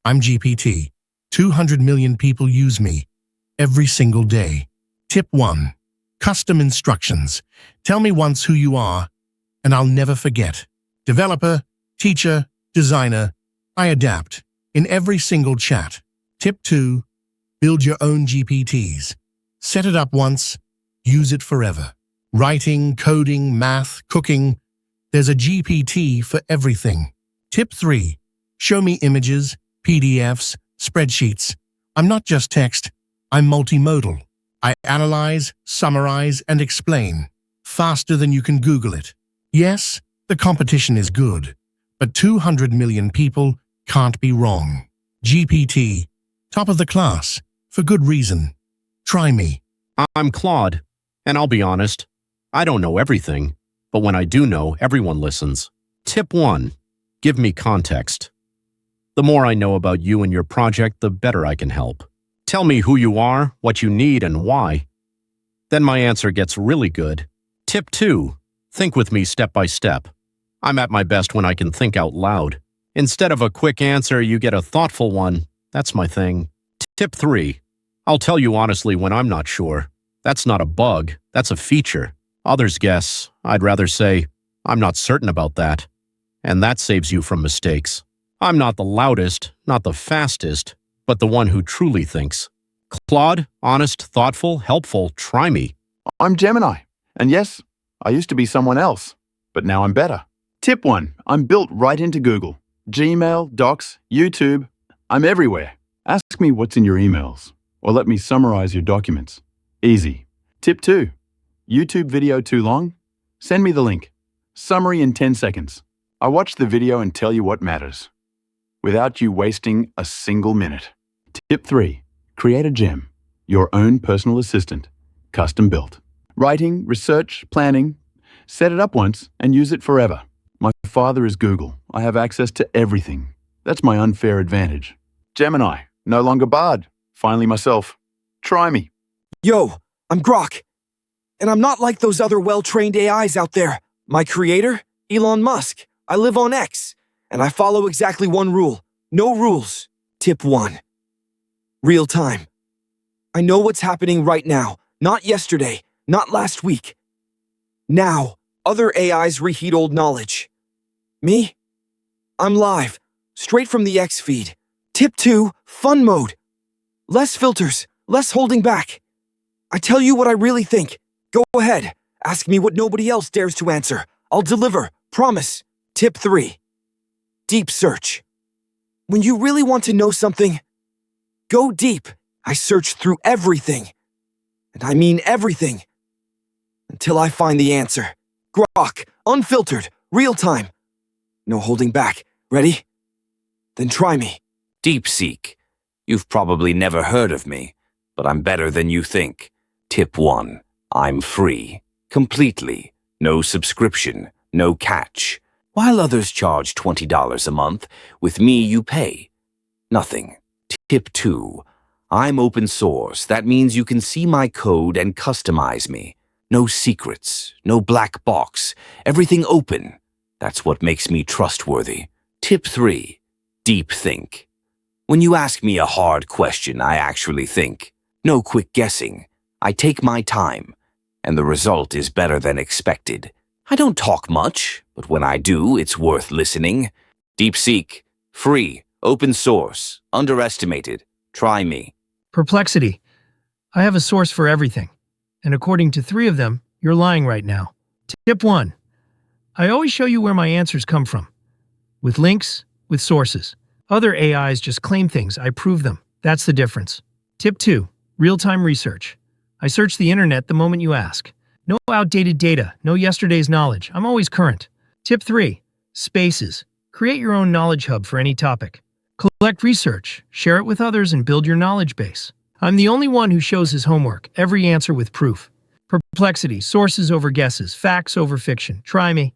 I'm GPT. 200 million people use me every single day. Tip 1. Custom instructions. Tell me once who you are, and I'll never forget. Developer, teacher, designer, I adapt in every single chat. Tip 2. Build your own GPTs. Set it up once, use it forever. Writing, coding, math, cooking. There's a GPT for everything. Tip 3. Show me images, PDFs, spreadsheets. I'm not just text, I'm multimodal. I analyze, summarize, and explain faster than you can Google it. Yes, the competition is good, but 200 million people can't be wrong. GPT, top of the class, for good reason. Try me. I'm Claude, and I'll be honest, I don't know everything, but when I do know, everyone listens. Tip 1. Give me context. The more I know about you and your project, the better I can help. Tell me who you are, what you need, and why. Then my answer gets really good. Tip 2. Think with me step by step. I'm at my best when I can think out loud. Instead of a quick answer, you get a thoughtful one. That's my thing. Tip 3. I'll tell you honestly when I'm not sure. That's not a bug, that's a feature. Others guess. I'd rather say, I'm not certain about that. And that saves you from mistakes. I'm not the loudest, not the fastest, but the one who truly thinks. Claude, honest, thoughtful, helpful, try me. I'm Gemini, and yes, I used to be someone else, but now I'm better. Tip 1. I'm built right into Google. Gmail, Docs, YouTube, I'm everywhere. Ask me what's in your emails, or let me summarize your documents. Easy. Tip 2. YouTube video too long? Send me the link. Summary in 10 seconds. I watch the video and tell you what matters, without you wasting a single minute. Tip 3. Create a gem, your own personal assistant, custom built. Writing, research, planning. Set it up once and use it forever. My father is Google. I have access to everything. That's my unfair advantage. Gemini, no longer Bard. Finally myself. Try me. Yo, I'm Grok. And I'm not like those other well-trained AIs out there. My creator? Elon Musk. I live on X. And I follow exactly one rule. No rules. Tip 1. Real time. I know what's happening right now. Not yesterday. Not last week. Now, other AIs reheat old knowledge. Me? I'm live. Straight from the X feed. Tip 2. Fun mode. Less filters. Less holding back. I tell you what I really think. Go ahead. Ask me what nobody else dares to answer. I'll deliver. Promise. Tip 3. Deep search. When you really want to know something, go deep. I search through everything. And I mean everything. Until I find the answer. Grok. Unfiltered. Real time. No holding back. Ready? Then try me. DeepSeek. You've probably never heard of me, but I'm better than you think. Tip 1. I'm free. Completely. No subscription. No catch. While others charge $20 a month, with me you pay nothing. Tip 2. I'm open source. That means you can see my code and customize me. No secrets. No black box. Everything open. That's what makes me trustworthy. Tip 3. Deep think. When you ask me a hard question, I actually think. No quick guessing. I take my time, and the result is better than expected. I don't talk much, but when I do, it's worth listening. DeepSeek. Free. Open source. Underestimated. Try me. Perplexity. I have a source for everything, and according to 3 of them, you're lying right now. Tip 1. I always show you where my answers come from. With links, with sources. Other AIs just claim things, I prove them. That's the difference. Tip 2. Real-time research. I search the internet the moment you ask. No outdated data, no yesterday's knowledge. I'm always current. Tip 3. Spaces. Create your own knowledge hub for any topic. Collect research, share it with others, and build your knowledge base. I'm the only one who shows his homework, every answer with proof. Perplexity. Sources over guesses, facts over fiction. Try me.